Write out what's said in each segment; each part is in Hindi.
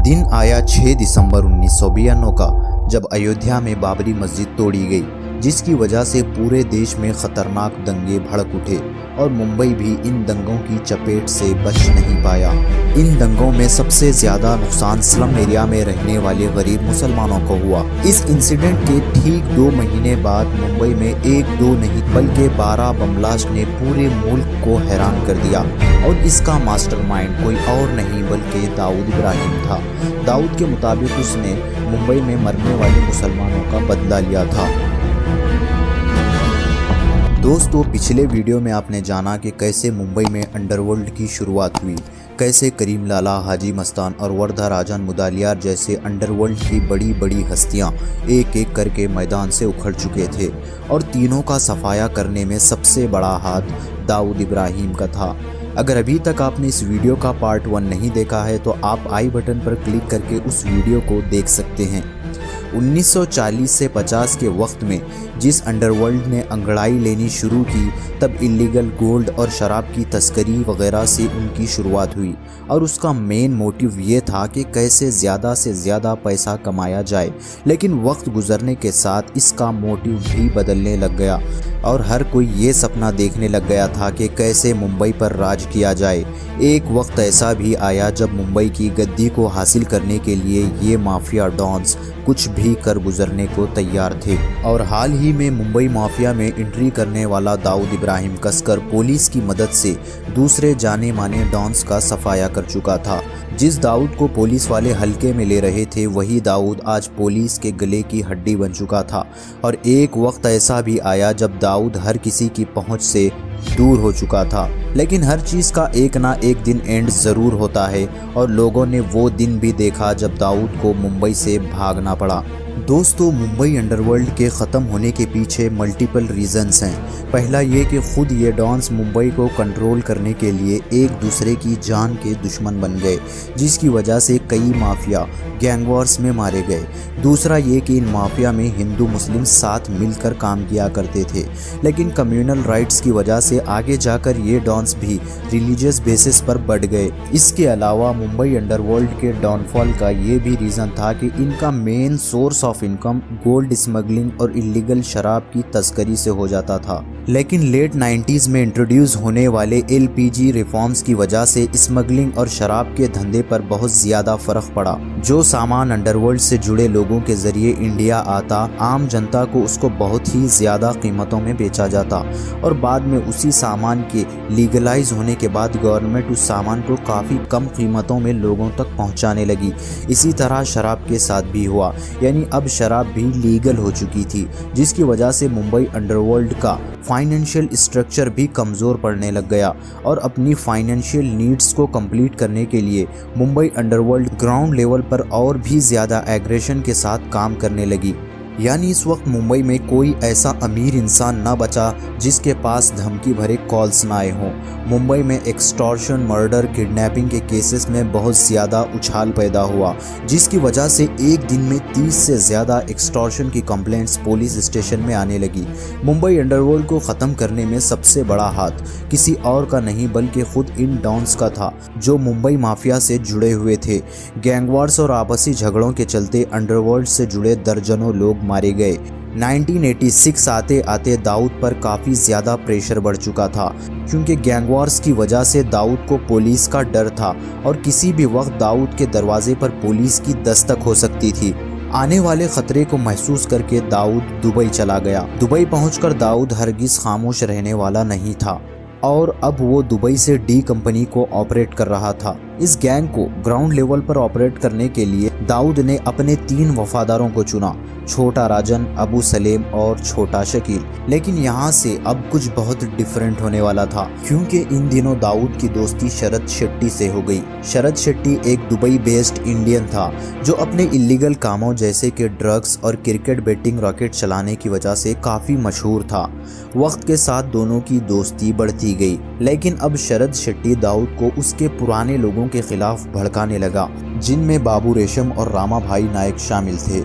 दिन आया 6 दिसंबर 1992 का, जब अयोध्या में बाबरी मस्जिद तोड़ी गई, जिसकी वजह से पूरे देश में खतरनाक दंगे भड़क उठे और मुंबई भी इन दंगों की चपेट से बच नहीं पाया। इन दंगों में सबसे ज्यादा नुकसान स्लम एरिया में रहने वाले गरीब मुसलमानों को हुआ। इस इंसिडेंट के ठीक 2 महीने बाद मुंबई में 1-2 नहीं बल्कि 12 बम ब्लास्ट ने पूरे मुल्क को हैरान कर दिया और इसका मास्टरमाइंड कोई और नहीं बल्कि दाऊद इब्राहिम था। दाऊद के मुताबिक उसने मुंबई में मरने वाले मुसलमानों का बदला लिया था। दोस्तों, पिछले वीडियो में आपने जाना कि कैसे मुंबई में अंडरवर्ल्ड की शुरुआत हुई, कैसे करीम लाला, हाजी मस्तान और वर्धा राजन मुदालियार जैसे अंडरवर्ल्ड की बड़ी बड़ी हस्तियां एक एक करके मैदान से उखड़ चुके थे और तीनों का सफाया करने में सबसे बड़ा हाथ दाऊद इब्राहिम का था। अगर अभी तक आपने इस वीडियो का पार्ट 1 नहीं देखा है तो आप आई बटन पर क्लिक करके उस वीडियो को देख सकते हैं। 1940 से 50 के वक्त में जिस अंडरवर्ल्ड ने अंगड़ाई लेनी शुरू की, तब इलीगल गोल्ड और शराब की तस्करी वगैरह से उनकी शुरुआत हुई और उसका मेन मोटिव ये था कि कैसे ज़्यादा से ज़्यादा पैसा कमाया जाए। लेकिन वक्त गुजरने के साथ इसका मोटिव भी बदलने लग गया और हर कोई ये सपना देखने लग गया था कि कैसे मुंबई पर राज किया जाए। एक वक्त ऐसा भी आया जब मुंबई की गद्दी को हासिल करने के लिए ये माफिया डॉन्स कुछ भी कर गुजरने को तैयार थे और हाल ही में मुंबई माफिया में एंट्री करने वाला दाऊद इब्राहिम कसकर पुलिस की मदद से दूसरे जाने माने डॉन्स का सफाया कर चुका था। जिस दाऊद को पुलिस वाले हल्के में ले रहे थे, वही दाऊद आज पुलिस के गले की हड्डी बन चुका था। और एक वक्त ऐसा भी आया जब दाऊद हर किसी की पहुंच से दूर हो चुका था। लेकिन हर चीज़ का एक ना एक दिन एंड ज़रूर होता है और लोगों ने वो दिन भी देखा जब दाऊद को मुंबई से भागना पड़ा। दोस्तों, मुंबई अंडरवर्ल्ड के ख़त्म होने के पीछे मल्टीपल रीज़न्स हैं। पहला ये कि खुद ये डॉन्स मुंबई को कंट्रोल करने के लिए एक दूसरे की जान के दुश्मन बन गए, जिसकी वजह से कई माफिया गैंग वॉर्स में मारे गए। दूसरा ये कि इन माफिया में हिंदू मुस्लिम साथ मिलकर काम किया करते थे, लेकिन कम्युनल राइट्स की वजह से आगे जाकर ये डॉन्स भी रिलीजियस बेसिस पर बढ़ गए। इसके अलावा मुंबई अंडरवर्ल्ड के डाउनफॉल का ये भी रीज़न था कि इनका main source of income gold smuggling और इलीगल शराब की तस्करी से हो जाता था। लेकिन लेट 90s में इंट्रोड्यूस होने वाले LPG रिफॉर्म्स की वजह से स्मगलिंग और शराब के धंधे पर बहुत ज़्यादा फ़र्क पड़ा। जो सामान अंडरवर्ल्ड से जुड़े लोगों के ज़रिए इंडिया आता, आम जनता को उसको बहुत ही ज़्यादा कीमतों में बेचा जाता और बाद में उसी सामान के लीगलाइज होने के बाद गवर्नमेंट उस सामान को काफ़ी कम कीमतों में लोगों तक पहुंचाने लगी। इसी तरह शराब के साथ भी हुआ, यानी अब शराब भी लीगल हो चुकी थी, जिसकी वजह से मुंबई अंडरवर्ल्ड का फाइनेंशियल स्ट्रक्चर भी कमज़ोर पड़ने लग गया और अपनी फाइनेंशियल नीड्स को कंप्लीट करने के लिए मुंबई अंडरवर्ल्ड ग्राउंड लेवल पर और भी ज़्यादा एग्रेशन के साथ काम करने लगी। यानी इस वक्त मुंबई में कोई ऐसा अमीर इंसान ना बचा जिसके पास धमकी भरे कॉल्स ना आए हों। मुंबई में एक्सटॉर्शन, मर्डर, किडनैपिंग के केसेस में बहुत ज़्यादा उछाल पैदा हुआ, जिसकी वजह से एक दिन में 30 से ज़्यादा एक्सटॉर्शन की कंप्लेंट्स पुलिस स्टेशन में आने लगी। मुंबई अंडरवर्ल्ड को ख़त्म करने में सबसे बड़ा हाथ किसी और का नहीं बल्कि खुद इन डॉन्स का था, जो मुंबई माफिया से जुड़े हुए थे। गैंगवार्स और आपसी झगड़ों के चलते अंडरवर्ल्ड से जुड़े दर्जनों लोग मारे गए। 1986 आते आते दाऊद पर काफ़ी ज़्यादा प्रेशर बढ़ चुका था, क्योंकि गैंगवार्स की वजह से दाऊद को पुलिस का डर था और किसी भी वक्त दाऊद के दरवाजे पर पुलिस की दस्तक हो सकती थी। आने वाले खतरे को महसूस करके दाऊद दुबई चला गया। दुबई पहुंचकर दाऊद हरगिज़ खामोश रहने वाला नहीं था और अब वो दुबई से डी कंपनी को ऑपरेट कर रहा था। इस गैंग को ग्राउंड लेवल पर ऑपरेट करने के लिए दाऊद ने अपने 3 वफादारों को चुना, छोटा राजन, अबू सलेम और छोटा शकील। लेकिन यहाँ से अब कुछ बहुत डिफरेंट होने वाला था, क्योंकि इन दिनों दाऊद की दोस्ती शरद शेट्टी से हो गई। शरद शेट्टी एक दुबई बेस्ड इंडियन था जो अपने इलीगल कामों जैसे कि ड्रग्स और क्रिकेट बेटिंग रॉकेट चलाने की वजह से काफ़ी मशहूर था। वक्त के साथ दोनों की दोस्ती बढ़ती गई, लेकिन अब शरद शेट्टी दाऊद को उसके पुराने लोगों के खिलाफ भड़काने लगा, जिनमें बाबू रेशम और रामा भाई नायक शामिल थे।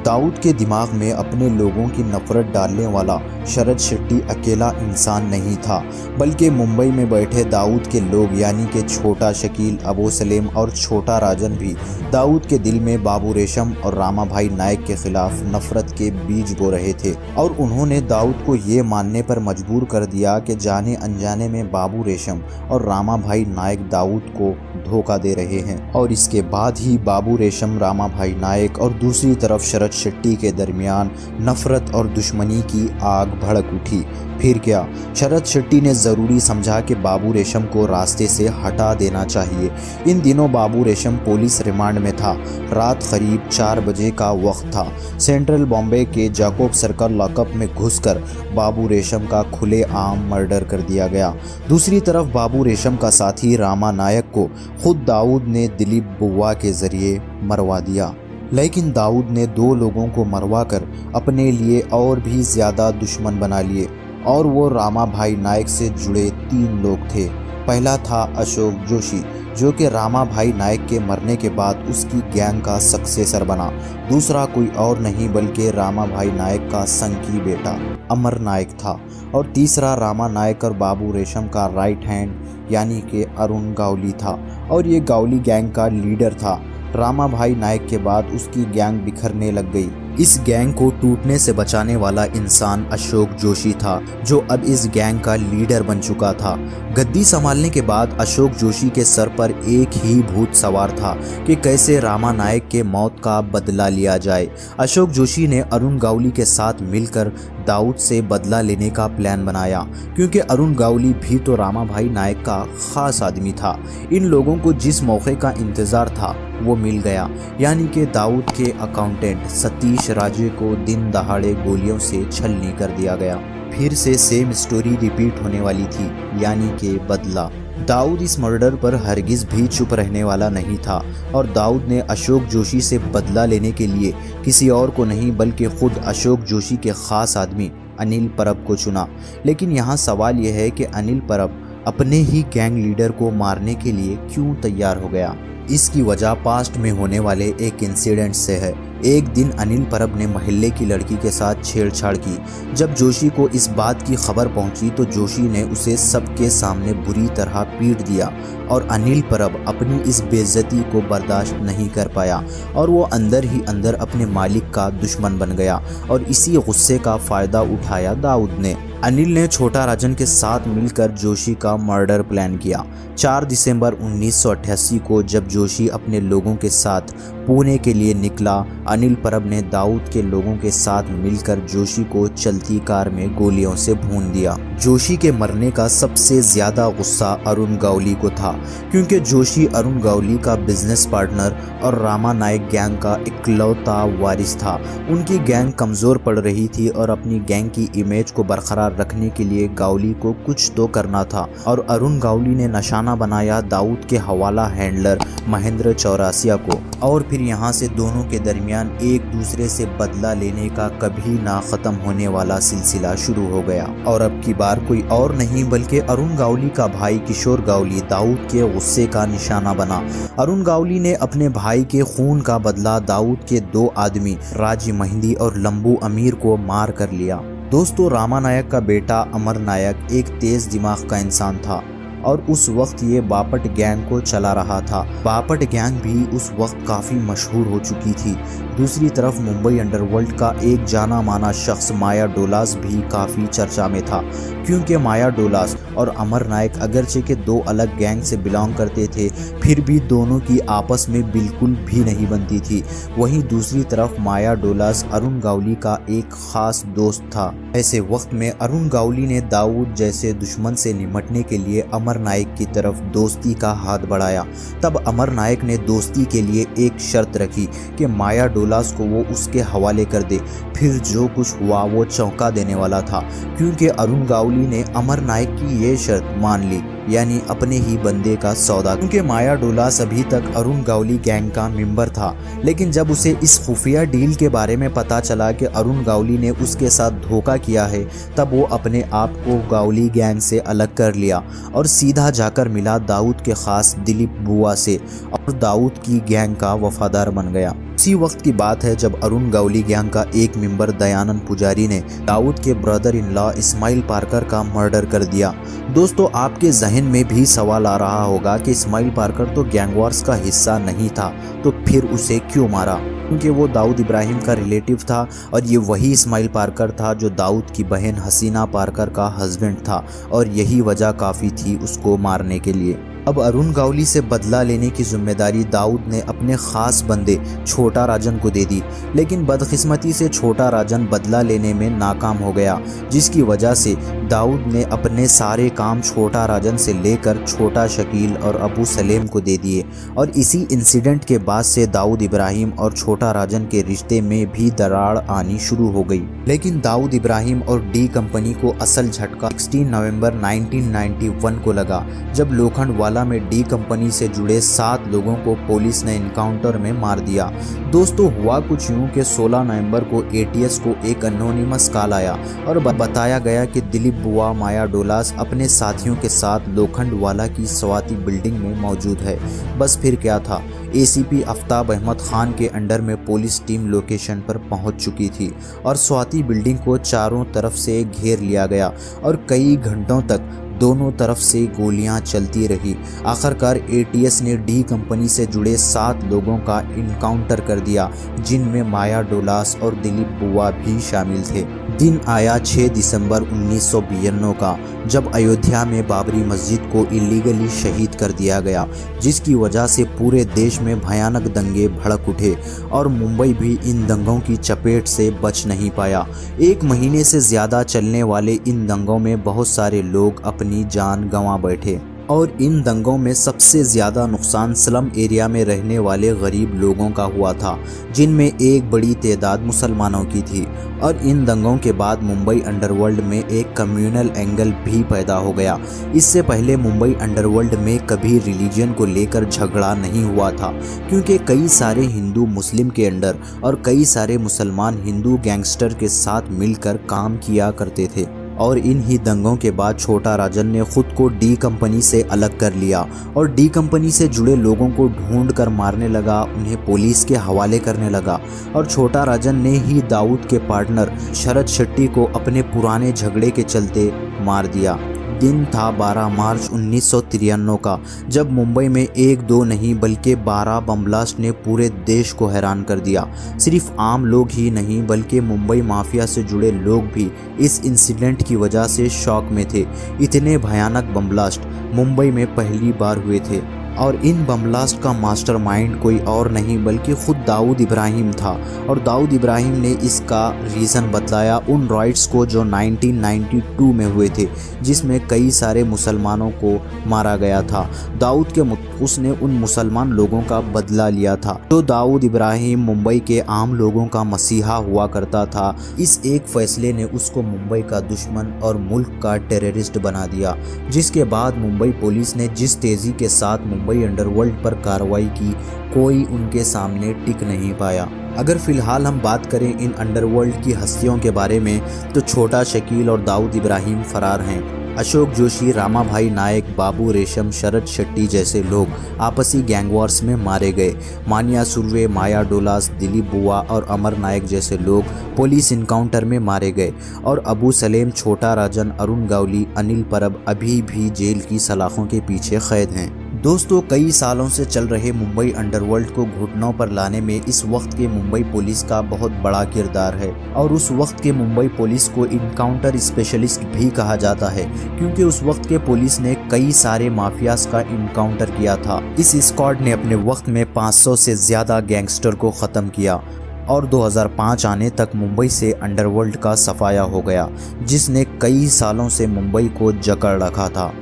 दाऊद के दिमाग में अपने लोगों की नफरत डालने वाला शरद शेट्टी अकेला इंसान नहीं था, बल्कि मुंबई में बैठे दाऊद के लोग यानी कि छोटा शकील, अबू सलेम और छोटा राजन भी दाऊद के दिल में बाबू रेशम और रामा भाई नायक के खिलाफ नफरत के बीज बो रहे थे। और उन्होंने दाऊद को ये मानने पर मजबूर कर दिया कि जाने अनजाने में बाबू रेशम और रामा भाई नायक दाऊद को धोखा दे रहे हैं। और इसके बाद ही बाबू रेशम, रामा भाई नायक और दूसरी तरफ शरद शेट्टी के दरमियान नफरत और दुश्मनी की आग भड़क उठी। फिर क्या, शरद शेट्टी ने ज़रूरी समझा कि बाबू रेशम को रास्ते से हटा देना चाहिए। इन दिनों बाबू रेशम पुलिस रिमांड में था। रात करीब 4 बजे का वक्त था। सेंट्रल बॉम्बे के जाकोब सर्कल लॉकअप में घुसकर बाबू रेशम का खुलेआम मर्डर कर दिया गया। दूसरी तरफ बाबू रेशम का साथी रामा नायक को खुद दाऊद ने दिलीप बुआ के जरिए मरवा दिया। लेकिन दाऊद ने 2 लोगों को मरवाकर अपने लिए और भी ज़्यादा दुश्मन बना लिए, और वो रामा भाई नायक से जुड़े 3 लोग थे। पहला था अशोक जोशी, जो कि रामा भाई नायक के मरने के बाद उसकी गैंग का सक्सेसर बना। दूसरा कोई और नहीं बल्कि रामा भाई नायक का संकी बेटा अमर नायक था। और तीसरा रामा नायक और बाबू रेशम का राइट हैंड यानी कि अरुण गावली था, और ये गावली गैंग का लीडर था। रामा भाई नायक के बाद उसकी गैंग बिखरने लग गई। इस गैंग को टूटने से बचाने वाला इंसान अशोक जोशी था, जो अब इस गैंग का लीडर बन चुका था। गद्दी संभालने के बाद अशोक जोशी के सर पर एक ही भूत सवार था कि कैसे रामा नायक के मौत का बदला लिया जाए। अशोक जोशी ने अरुण गावली के साथ मिलकर दाऊद से बदला लेने का प्लान बनाया, क्योंकि अरुण गावली भी तो रामा भाई नायक का खास आदमी था। इन लोगों को जिस मौके का इंतज़ार था वो मिल गया, यानी कि दाऊद के अकाउंटेंट सतीश राजे को दिन दहाड़े गोलियों से छलनी कर दिया गया। फिर से सेम स्टोरी रिपीट होने वाली थी, यानी कि बदला। दाऊद इस मर्डर पर हरगिज़ भी चुप रहने वाला नहीं था, और दाऊद ने अशोक जोशी से बदला लेने के लिए किसी और को नहीं बल्कि खुद अशोक जोशी के ख़ास आदमी अनिल परब को चुना। लेकिन यहाँ सवाल यह है कि अनिल परब अपने ही गैंग लीडर को मारने के लिए क्यों तैयार हो गया। इसकी वजह पास्ट में होने वाले एक इंसिडेंट से है। एक दिन अनिल परब ने मोहल्ले की लड़की के साथ छेड़छाड़ की। जब जोशी को इस बात की खबर पहुंची तो जोशी ने उसे सबके सामने बुरी तरह पीट दिया, और अनिल परब अपनी इस बेइज्जती को बर्दाश्त नहीं कर पाया, और वो अंदर ही अंदर अपने मालिक का दुश्मन बन गया। और इसी गुस्से का फ़ायदा उठाया दाऊद ने। अनिल ने छोटा राजन के साथ मिलकर जोशी का मर्डर प्लान किया। 4 दिसंबर 1988 को जब जोशी अपने लोगों के साथ पुणे के लिए निकला, अनिल परब ने दाऊद के लोगों के साथ मिलकर जोशी को चलती कार में गोलियों से भून दिया। जोशी के मरने का सबसे ज़्यादा गुस्सा अरुण गावली को था, क्योंकि जोशी अरुण गावली का बिजनेस पार्टनर और रामा नायक गैंग का इकलौता वारिस था। उनकी गैंग कमज़ोर पड़ रही थी, और अपनी गैंग की इमेज को बरकरार रखने के लिए गावली को कुछ तो करना था। और अरुण गावली ने निशाना बनाया दाऊद के हवाला हैंडलर महेंद्र चौरासिया को। और फिर यहाँ से दोनों के दरमियान एक दूसरे से बदला लेने का कभी ना ख़त्म होने वाला सिलसिला शुरू हो गया। और अब की बार कोई और नहीं बल्कि अरुण गावली का भाई किशोर गावली दाऊद के गुस्से का निशाना बना। अरुण गावली ने अपने भाई के खून का बदला दाऊद के 2 आदमी राजी मेहंदी और लंबू अमीर को मार कर लिया। दोस्तों, रामा नायक का बेटा अमर नायक एक तेज दिमाग का इंसान था, और उस वक्त ये बापट गैंग को चला रहा था। बापट गैंग भी उस वक्त काफ़ी मशहूर हो चुकी थी। दूसरी तरफ मुंबई अंडरवर्ल्ड का एक जाना माना शख्स माया डोलास भी काफ़ी चर्चा में था, क्योंकि माया डोलास और अमर नायक अगरचे के 2 अलग गैंग से बिलोंग करते थे, फिर भी दोनों की आपस में बिल्कुल भी नहीं बनती थी। वहीं दूसरी तरफ माया डोलास अरुण गावली का एक ख़ास दोस्त था। ऐसे वक्त में अरुण गावली ने दाऊद जैसे दुश्मन से निपटने के लिए अमर नायक की तरफ दोस्ती का हाथ बढ़ाया। तब अमर नायक ने दोस्ती के लिए एक शर्त रखी कि माया डोलास को वो उसके हवाले कर दे। फिर जो कुछ हुआ वो चौंका देने वाला था, क्योंकि अरुण गावली ने अमर नायक की ये शर्त मान ली। यानी अपने ही बंदे का सौदा। क्योंकि माया डोलास अभी तक अरुण गावली गैंग का मेंबर था, लेकिन जब उसे इस खुफिया डील के बारे में पता चला कि अरुण गावली ने उसके साथ धोखा किया है, तब वो अपने आप को गावली गैंग से अलग कर लिया और सीधा जाकर मिला दाऊद के खास दिलीप बुआ से और दाऊद की गैंग का वफादार बन गया। उसी वक्त की बात है जब अरुण गावली गैंग का एक मेंबर दयानंद पुजारी ने दाऊद के brother in law Ismail Parkar का मर्डर कर दिया। दोस्तों, आपके जहन में भी सवाल आ रहा होगा कि इस्माइल पार्कर तो गैंग वॉर्स का हिस्सा नहीं था, तो फिर उसे क्यों मारा? क्योंकि वो दाऊद इब्राहिम का रिलेटिव था और ये वही इस्माइल पार्कर था जो दाऊद की बहन हसीना पार्कर का हस्बैंड था, और यही वजह काफ़ी थी उसको मारने के लिए। अब अरुण गावली से बदला लेने की जिम्मेदारी दाऊद ने अपने खास बंदे छोटा राजन को दे दी, लेकिन बदकिस्मती से छोटा राजन बदला लेने में नाकाम हो गया, जिसकी वजह से दाऊद ने अपने सारे काम छोटा राजन से लेकर छोटा शकील और अबू सलेम को दे दिए। और इसी इंसिडेंट के बाद से दाऊद इब्राहिम और छोटा राजन के रिश्ते में भी दरार आनी शुरू हो गई। लेकिन दाऊद इब्राहिम और डी कंपनी को असल झटका 16 नवंबर 1991 को लगा, जब लोखंडवाला में डी कंपनी से जुड़े 7 लोगों को पुलिस ने इनकाउंटर में मार दिया। दोस्तों, हुआ कुछ यूं कि 16 नवंबर को एटीएस को एक एनोनिमस कॉल आया और बताया गया कि दिलीप बुआ माया डोलास अपने साथियों के साथ लोखंडवाला की स्वाति बिल्डिंग में मौजूद है। बस फिर क्या था, एसीपी आफ्ताब अहमद खान के अंडर में पुलिस टीम लोकेशन पर पहुंच चुकी थी और स्वाति बिल्डिंग को चारों तरफ से घेर लिया गया और कई घंटों तक दोनों तरफ से गोलियां चलती रही। आखिरकार एटीएस ने डी कंपनी से जुड़े 7 लोगों का इनकाउंटर कर दिया, जिनमें माया डोलास और दिलीप बुआ भी शामिल थे। दिन आया 6 दिसंबर 1992 का, जब अयोध्या में बाबरी मस्जिद को इलीगली शहीद कर दिया गया, जिसकी वजह से पूरे देश में भयानक दंगे भड़क उठे और मुंबई भी इन दंगों की चपेट से बच नहीं पाया। 1 महीने से ज़्यादा चलने वाले इन दंगों में बहुत सारे लोग अपनी जान गंवा बैठे और इन दंगों में सबसे ज़्यादा नुकसान स्लम एरिया में रहने वाले गरीब लोगों का हुआ था, जिनमें एक बड़ी तादाद मुसलमानों की थी। और इन दंगों के बाद मुंबई अंडरवर्ल्ड में एक कम्युनल एंगल भी पैदा हो गया। इससे पहले मुंबई अंडरवर्ल्ड में कभी रिलीजन को लेकर झगड़ा नहीं हुआ था, क्योंकि कई सारे हिंदू मुस्लिम के अंडर और कई सारे मुसलमान हिंदू गैंगस्टर के साथ मिलकर काम किया करते थे। और इन ही दंगों के बाद छोटा राजन ने खुद को डी कंपनी से अलग कर लिया और डी कंपनी से जुड़े लोगों को ढूंढ कर मारने लगा, उन्हें पुलिस के हवाले करने लगा। और छोटा राजन ने ही दाऊद के पार्टनर शरद शेट्टी को अपने पुराने झगड़े के चलते मार दिया। दिन था 12 मार्च 1993 का, जब मुंबई में 1-2 नहीं बल्कि 12 बम ब्लास्ट ने पूरे देश को हैरान कर दिया। सिर्फ आम लोग ही नहीं बल्कि मुंबई माफिया से जुड़े लोग भी इस इंसिडेंट की वजह से शॉक में थे। इतने भयानक बम ब्लास्ट मुंबई में पहली बार हुए थे और इन बम ब्लास्ट का मास्टरमाइंड कोई और नहीं बल्कि खुद दाऊद इब्राहिम था। और दाऊद इब्राहिम ने इसका रीज़न बतलाया उन राइट्स को जो 1992 में हुए थे, जिसमें कई सारे मुसलमानों को मारा गया था। दाऊद के उसने उन मुसलमान लोगों का बदला लिया था। तो दाऊद इब्राहिम मुंबई के आम लोगों का मसीहा हुआ करता था। इस एक फैसले ने उसको मुंबई का दुश्मन और मुल्क का टेररिस्ट बना दिया, जिसके बाद मुंबई पुलिस ने जिस तेज़ी के साथ मुंबई अंडरवर्ल्ड पर कार्रवाई की, कोई उनके सामने टिक नहीं पाया। अगर फिलहाल हम बात करें इन अंडरवर्ल्ड की हस्तियों के बारे में, तो छोटा शकील और दाऊद इब्राहिम फरार हैं। अशोक जोशी, रामाभाई नायक, बाबू रेशम, शरद शेट्टी जैसे लोग आपसी गैंग वॉर्स में मारे गए। मानिया सुर्वे, माया डोलास, दिलीप बुआ और अमर नायक जैसे लोग पुलिस इनकाउंटर में मारे गए। और अबू सलेम, छोटा राजन, अरुण गावली, अनिल परब अभी भी जेल की सलाखों के पीछे कैद हैं। दोस्तों, कई सालों से चल रहे मुंबई अंडरवर्ल्ड को घुटनों पर लाने में इस वक्त के मुंबई पुलिस का बहुत बड़ा किरदार है। और उस वक्त के मुंबई पुलिस को इनकाउंटर स्पेशलिस्ट भी कहा जाता है, क्योंकि उस वक्त के पुलिस ने कई सारे माफियाज का इनकाउंटर किया था। इस स्क्वाड ने अपने वक्त में 500 से ज़्यादा गैंगस्टर को ख़त्म किया और 2005 आने तक मुंबई से अंडरवर्ल्ड का सफाया हो गया, जिसने कई सालों से मुंबई को जकड़ रखा था।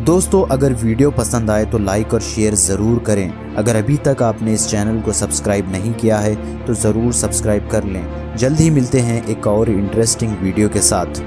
दोस्तों, अगर वीडियो पसंद आए तो लाइक और शेयर ज़रूर करें। अगर अभी तक आपने इस चैनल को सब्सक्राइब नहीं किया है तो ज़रूर सब्सक्राइब कर लें। जल्द ही मिलते हैं एक और इंटरेस्टिंग वीडियो के साथ।